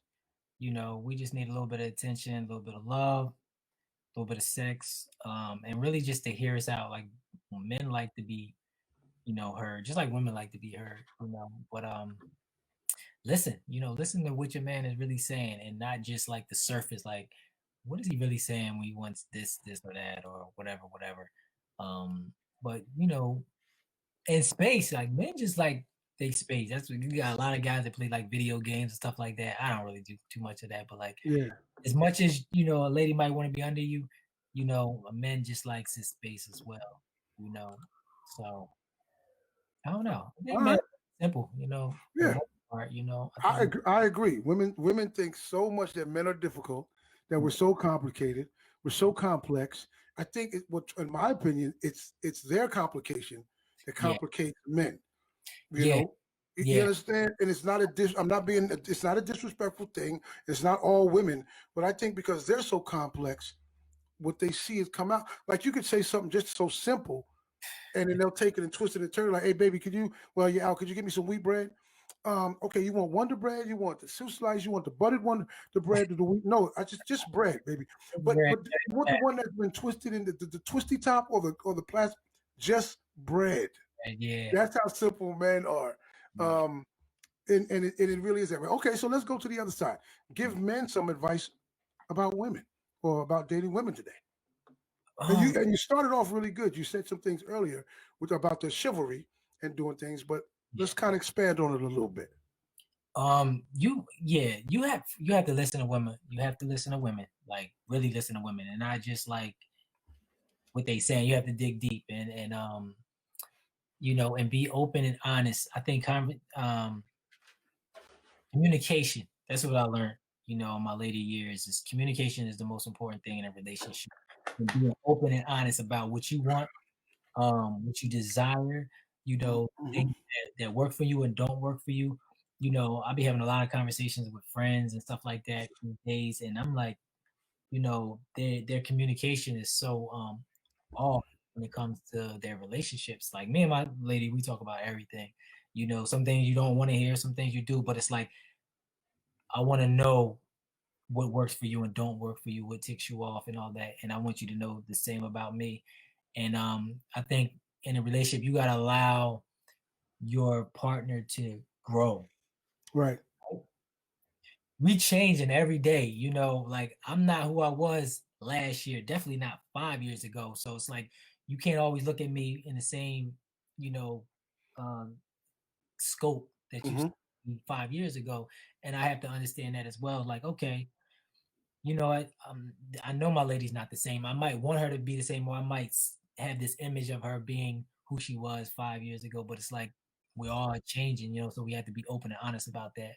We just need a little bit of attention, a little bit of love, a little bit of sex, and really just to hear us out. Like men like to be, heard, just like women like to be heard. But listen to what your man is really saying, and not just like the surface. Like, what is he really saying when he wants this, or that, or whatever. But in space, like men just like they space. That's what you got. A lot of guys that play like video games and stuff like that. I don't really do too much of that, but like as much as a lady might want to be under you, a man just likes his space as well. So I don't know. I think All men right. are simple. For the Yeah. most part. I agree. Women think so much that men are difficult, that we're so complicated, we're so complex. I think in my opinion, it's their complication that Yeah, complicates men. You yeah, know, you yeah, understand? And it's not a dis. I'm not being. It's not a disrespectful thing. It's not all women, but I think because they're so complex, what they see is come out. Like you could say something just so simple, and then they'll take it and twist it and turn it like, "Hey, baby, could you? Well, you're out. Could you give me some wheat bread? Okay, you want Wonder Bread? You want the soup slice? You want the buttered one? The bread? The wheat? No, I just bread, baby. But you want the one that's been twisted in the twisty top or the plastic? Just bread. yeah. That's how simple men are. Um, and it really is that way. Okay, so let's go to the other side. Give men some advice about women or about dating women today. And you started off really good. You said some things earlier about the chivalry and doing things, but let's kind of expand on it a little bit. You have to listen to women. You have to listen to women, like really listen to women, and not just like what they saying. You have to dig deep and be open and honest. I think communication. That's what I learned. In my later years, is communication is the most important thing in a relationship. And being open and honest about what you want, what you desire. Mm-hmm. Things that work for you and don't work for you. I'll be having a lot of conversations with friends and stuff like that these days, and I'm like, their communication is so off when it comes to their relationships. Like me and my lady, we talk about everything. Some things you don't want to hear, some things you do, but it's like I want to know what works for you and don't work for you, what ticks you off and all that. And I want you to know the same about me. And I think in a relationship, you gotta allow your partner to grow. Right. We changing every day, like I'm not who I was last year, definitely not 5 years ago. So it's like you can't always look at me in the same, you know, um, scope that you Mm-hmm. 5 years ago. And I have to understand that as well. Like, okay, I know my lady's not the same. I might want her to be the same, or I might have this image of her being who she was 5 years ago. But it's like we're all changing, so we have to be open and honest about that.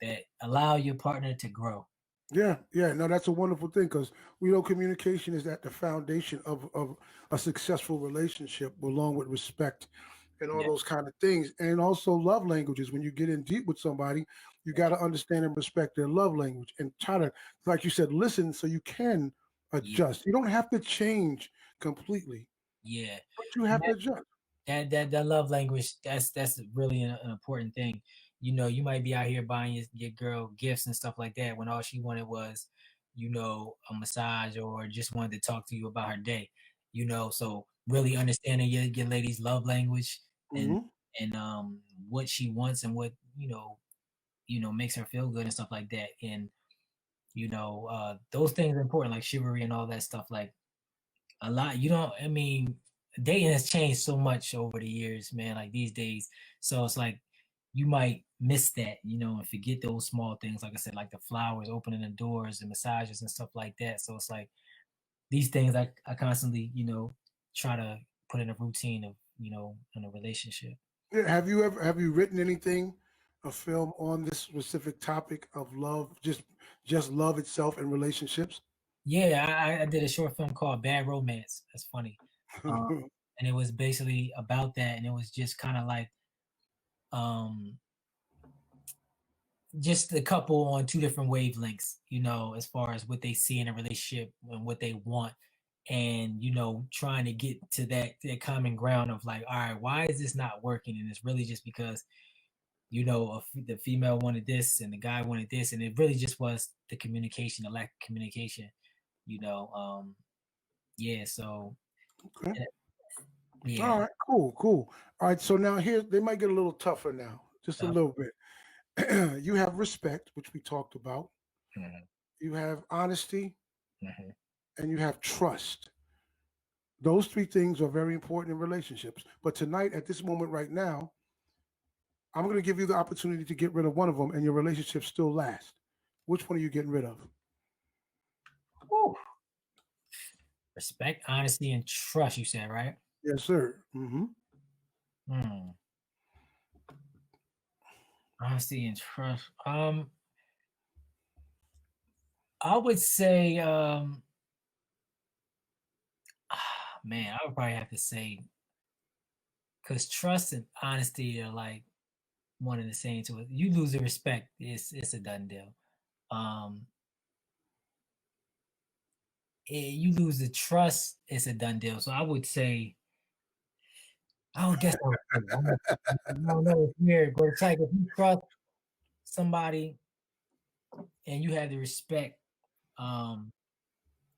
That allow your partner to grow. Yeah. No, that's a wonderful thing because we know communication is at the foundation of a successful relationship, along with respect and all Yeah, those kind of things. And also love languages. When you get in deep with somebody, you got to understand and respect their love language and try to, like you said, listen so you can yeah, adjust. You don't have to change completely, yeah. but you And have to adjust. that love language, that's really an important thing. You might be out here buying your girl gifts and stuff like that when all she wanted was, a massage or just wanted to talk to you about her day. So really understanding your lady's love language and Hmm. what she wants and what makes her feel good and stuff like that. And those things are important, like chivalry and all that stuff. Like a lot, you don't. I mean, dating has changed so much over the years, man. Like these days, so it's like you might miss that, and forget those small things. Like I said, like the flowers, opening the doors, and massages and stuff like that. So it's like these things I constantly, try to put in a routine of, in a relationship. Yeah, have you written anything, a film on this specific topic of love, just love itself and relationships? Yeah, I did a short film called Bad Romance. That's funny. Um, and it was basically about that, and it was just kind of like um just a couple on two different wavelengths, as far as what they see in a relationship and what they want. And trying to get to that common ground of like, all right, why is this not working? And it's really just because the female wanted this and the guy wanted this, and it really just was the communication, the lack of communication. You know, yeah. So Okay. yeah. All right. Cool. All right. So now here they might get a little tougher now, just a uh, little bit. You have respect, which we talked about. mhm, You have honesty, mhm. and you have trust. Those three things are very important in relationships. But tonight, at this moment right now, I'm going to give you the opportunity to get rid of one of them, and your relationship still lasts. Which one are you getting rid of? Whew. Respect, honesty, and trust. You said right. Yes, sir. Mm-hmm. Hmm. Honesty and trust. I would say, man, I would probably have to say because trust and honesty are like one and the same to it. You lose the respect, it's a done deal. Um, you lose the trust, it's a done deal. So I would say, I would guess I would say honesty. I don't know, it's weird, but it's like if you trust somebody and you have the respect, um,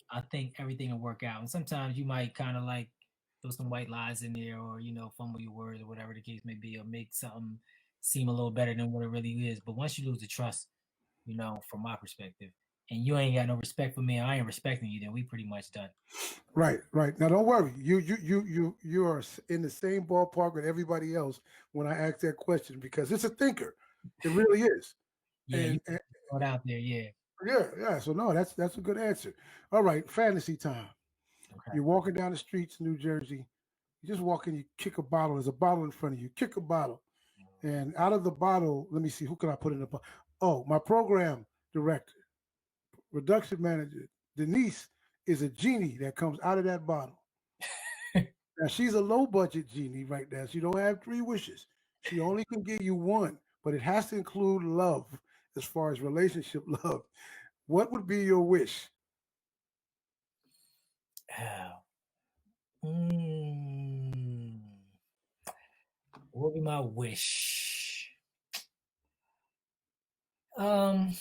I think everything will work out. And sometimes you might kind of like throw some white lies in there, or fumble your words, or whatever the case may be, or make something seem a little better than what it really is. But once you lose the trust, from my perspective, and you ain't got no respect for me, and I ain't respecting you, then we pretty much done. Right. Now, don't worry. You are in the same ballpark with everybody else when I ask that question because it's a thinker. It really is. Yeah, you And throw it out there. Yeah. yeah. So no, that's a good answer. All right, fantasy time. Okay. You're walking down the streets in New Jersey. You just walk in, you kick a bottle. There's a bottle in front of you. Kick a bottle, and out of the bottle, let me see, who can I put in the bottle? Oh, my program director, production manager, Denise, is a genie that comes out of that bottle. Now she's a low budget genie right now. She don't have three wishes. She only can give you one, but it has to include love as far as relationship love. What would be your wish? Oh. Mm. What would be my wish? Um,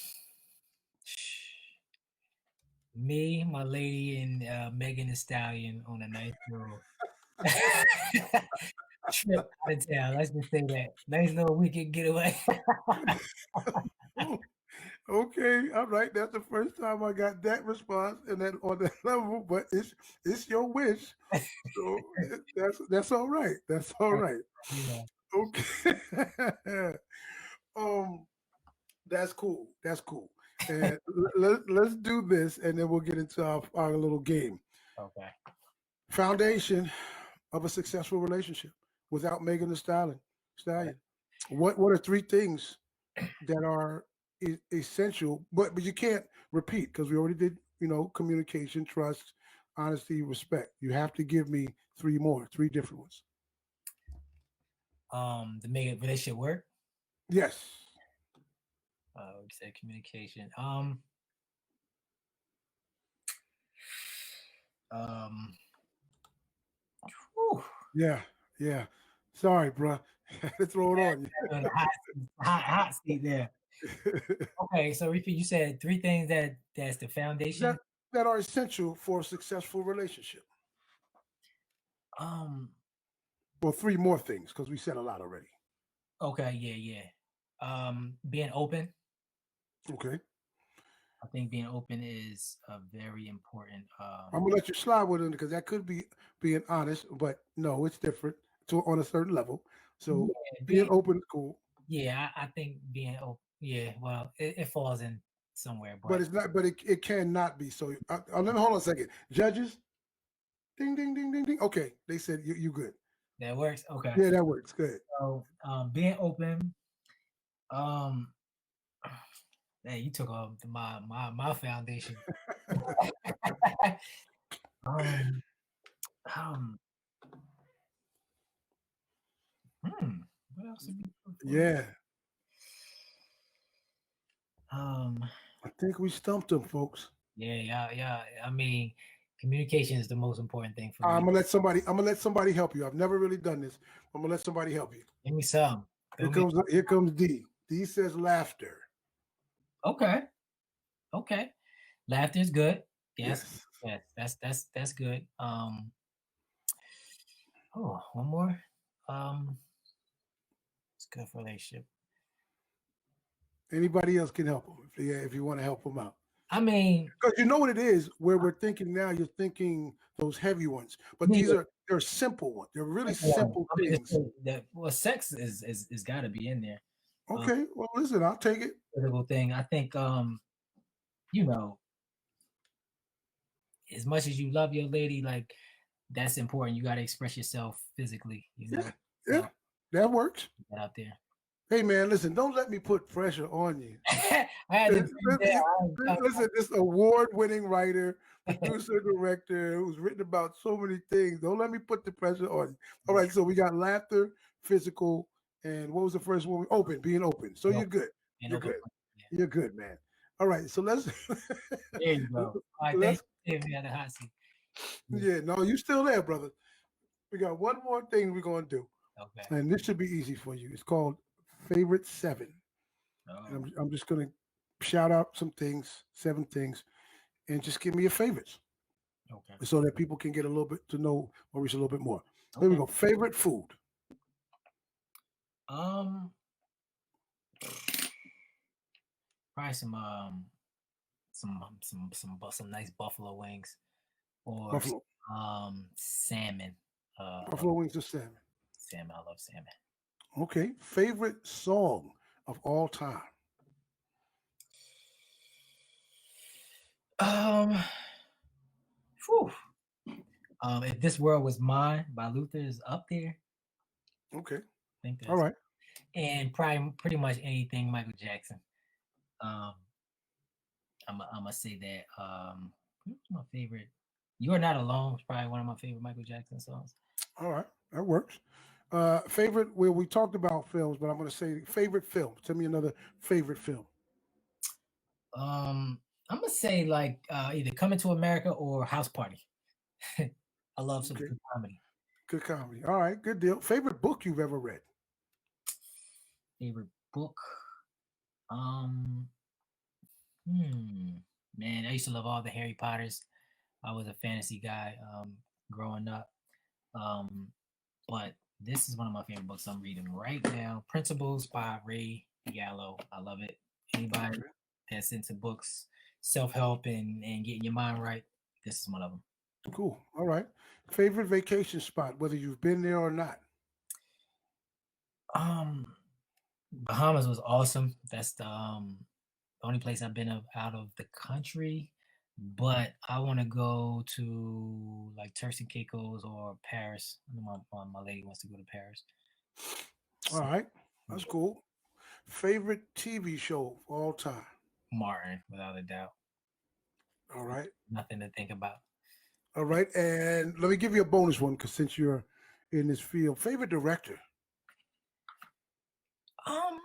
me, my lady, and Megan Thee Stallion on a nice little trip out of town. Let's just say that. Nice little weekend getaway. Okay, all right. That's the first time I got that response and that on that level, but it's your wish. So that's all right. That's all right. Yeah. Okay. um, that's cool. That's cool. And let's do this, and then we'll get into our little game. Okay. Foundation of a successful relationship without Megan the Right. Stallion. What are three things that are essential, but you can't repeat because we already did. Communication, trust, honesty, respect. You have to give me three more, three different ones. To make a relationship work. Yes. We said communication. Um. Whew. Yeah. Sorry, bruh. Had to throw it on Hot seat there. you. Okay, so repeat. You said three things that's the foundation. that that are essential for a successful relationship. Um. Well, three more things because we said a lot already. Okay. Yeah. Being open. Okay. I think being open is a very important. I'm gonna let you slide with it because that could be being honest, but no, it's different to on a certain level. So Yeah, being open is cool, yeah, I think being open. Yeah, well, it falls in somewhere, but but it's not. But it cannot be. So let me hold on a second. Judges, ding, ding, ding, ding, ding. Okay, they said you good. that works. Okay. Yeah, that works. Good. So being open. Um, hey, you took off my foundation. um, um, what else would be good for you? Yeah, Um, I think we stumped them, folks. yeah. I mean, communication is the most important thing for I'm me. gonna let somebody. I'm gonna let somebody help you. I've never really done this. I'm gonna let somebody help you. Give me some. Here Throw me. comes here comes D. D says laughter. Okay. Okay. Laughter is good. Yes. Yes. Yes. That's good. Oh, one more. It's good for relationship. Anybody else can help them if you want to help them out. I mean, Because you know what it is, where we're thinking now, you're thinking those heavy ones, but yeah, they're simple ones. They're really one. simple I mean, things. that well, sex is got to be in there. Okay, well, listen, I'll take it. Physical thing. I think you know, as much as you love your lady, like that's important. You got to express yourself physically. You Yeah, know, yeah, so that works. get out there. Hey, man, listen, don't let me put pressure on you. I had to bring that. Listen, this award-winning writer, producer, director, who's written about so many things. Don't let me put the pressure on you. All right, so we got laughter, physical, and what was the first one? Open, being open. So you're good. And You're open. good. You're good, man. All right, so let's There you go. All right, thanks let's for giving me the hot seat. yeah, no, you still there, brother. We got one more thing we're gonna do, Okay. and this should be easy for you. It's called Favorite Seven. And Oh, I'm just gonna shout out some things, 7 things, and just give me your favorites okay. so that people can get a little bit to know Maurice a little bit more. There we Okay. go. Favorite food. Um, probably some nice buffalo wings or Buffalo. salmon. I love Buffalo wings or salmon. salmon. I love salmon. Okay. Favorite song of all time. Um, whew. If This World Was Mine by Luther is up there. Okay. I think All that's right. and probably pretty much anything Michael Jackson. Um, I'm gonna say that. What's my favorite? You're Not Alone is probably one of my favorite Michael Jackson songs. All right. That works. Favorite, well, we talked about films, but I'm going to say favorite film. Tell me another favorite film. I'm gonna say like either Coming to America or House Party. I love some Okay. good comedy. Good comedy. All right. Good deal. Favorite book you've ever read. Favorite book? Um, hmm, man, I used to love all the Harry Potters. I was a fantasy guy growing up. Um, but this is one of my favorite books I'm reading right now. Principles by Ray Gallo. I love it. Anybody Okay. that's into books, self-help and getting your mind right, this is one of them. Cool. All right. Favorite vacation spot, whether you've been there or not. Um, Bahamas was awesome. That's the only place I've been out of the country. But I want to go to like Turks and Caicos or Paris. I know my lady wants to go to Paris. All So, right. yeah, That's cool. Favorite TV show of all time. Martin, without a doubt. All right. Nothing to think about. All right. And let me give you a bonus one because since you're in this field, favorite director. Um,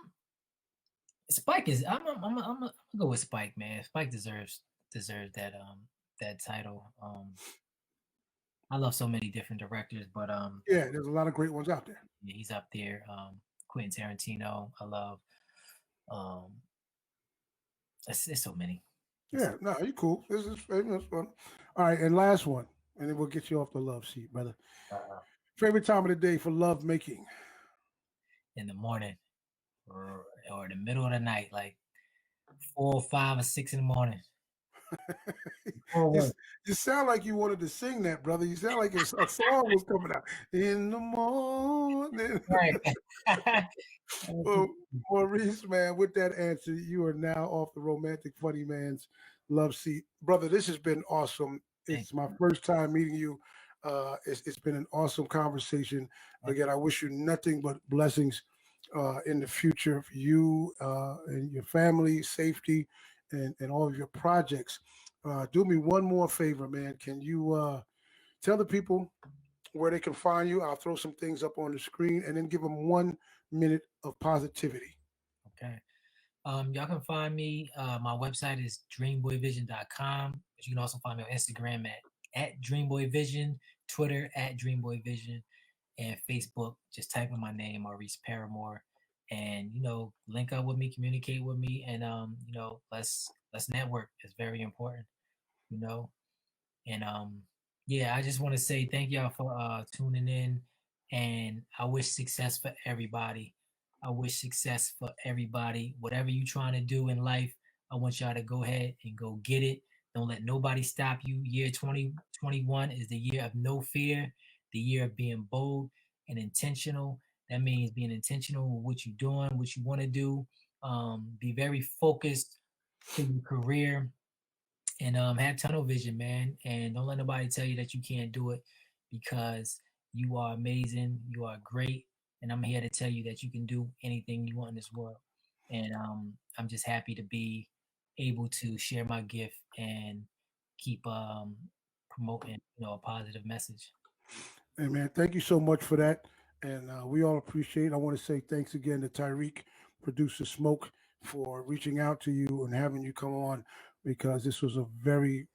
Spike is. I'm gonna go with Spike, man. Spike deserves that title. I love so many different directors, but Yeah, there's a lot of great ones out there. yeah, he's up there. Quentin Tarantino, I love. Um, it's so many. Yeah, no, you cool. This is that's fun. All right, and last one, and then we'll get you off the love seat, brother. Uh, Favorite time of the day for love making. in the morning or the middle of the night, like 4, 5, or 6 in the morning. Oh, you, what? you sound like you wanted to sing that, brother. You sound like a song was coming out in the morning. Right. Well, Maurice, man, with that answer, you are now off the romantic funny man's love seat, brother. This has been awesome. Thank It's my first time meeting you. It's been an awesome conversation. you. Again, I wish you nothing but blessings in the future for you and your family, safety, and all of your projects. Do me one more favor, man. Can you tell the people where they can find you? I'll throw some things up on the screen and then give them 1 minute of positivity. Okay. Y'all can find me. My website is dreamboyvision.com. But you can also find me on Instagram at dreamboyvision, Twitter at dreamboyvision, and Facebook. Just type in my name, Maurice Paramore, and link up with me, communicate with me, and let's network. It's very important, you know. And yeah, I just want to say thank y'all for tuning in, and I wish success for everybody. I wish success for everybody. Whatever you trying to do in life, I want y'all to go ahead and go get it. Don't let nobody stop you. Year 2021 is the year of no fear, the year of being bold and intentional. That means being intentional with what you're doing, what you want to do. Be very focused for your career, and have tunnel vision, man. And don't let nobody tell you that you can't do it, because you are amazing, you are great, and I'm here to tell you that you can do anything you want in this world. And I'm just happy to be able to share my gift and keep promoting, a positive message. Hey, man, thank you so much for that. And we all appreciate it. I want to say thanks again to Tyreek, producer Smoke, for reaching out to you and having you come on, because this was a very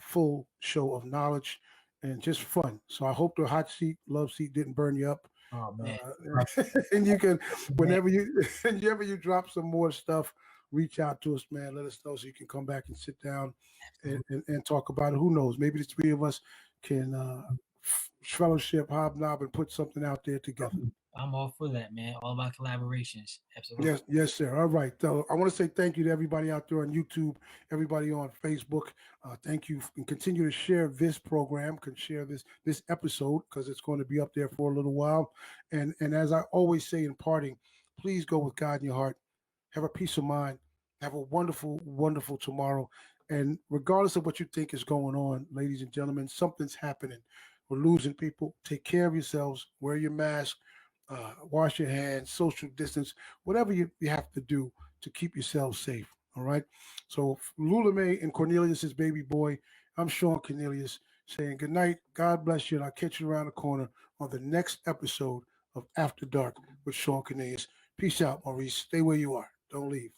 full show of knowledge and just fun. So I hope the hot seat, love seat didn't burn you up. Oh man. And you can, whenever you drop some more stuff, reach out to us, man. Let us know so you can come back and sit down and talk about it. Who knows? Maybe the three of us can fellowship, hobnob, and put something out there together. I'm all for that, man. All about collaborations. Absolutely. Yes, yes, sir. All right. So I want to say thank you to everybody out there on YouTube, everybody on Facebook. Thank you, and continue to share this program. Can share this episode, because it's going to be up there for a little while. And as I always say in parting, please go with God in your heart. Have a peace of mind. Have a wonderful, wonderful tomorrow. And regardless of what you think is going on, ladies and gentlemen, something's happening. We're losing people. Take care of yourselves. Wear your mask. Wash your hands. Social distance. Whatever you have to do to keep yourselves safe. All right. So Lula May and Cornelius's baby boy. I'm Shawn Cornelius saying good night. God bless you. And I'll catch you around the corner on the next episode of After Dark with Shawn Cornelius. Peace out, Maurice. Stay where you are. Don't leave.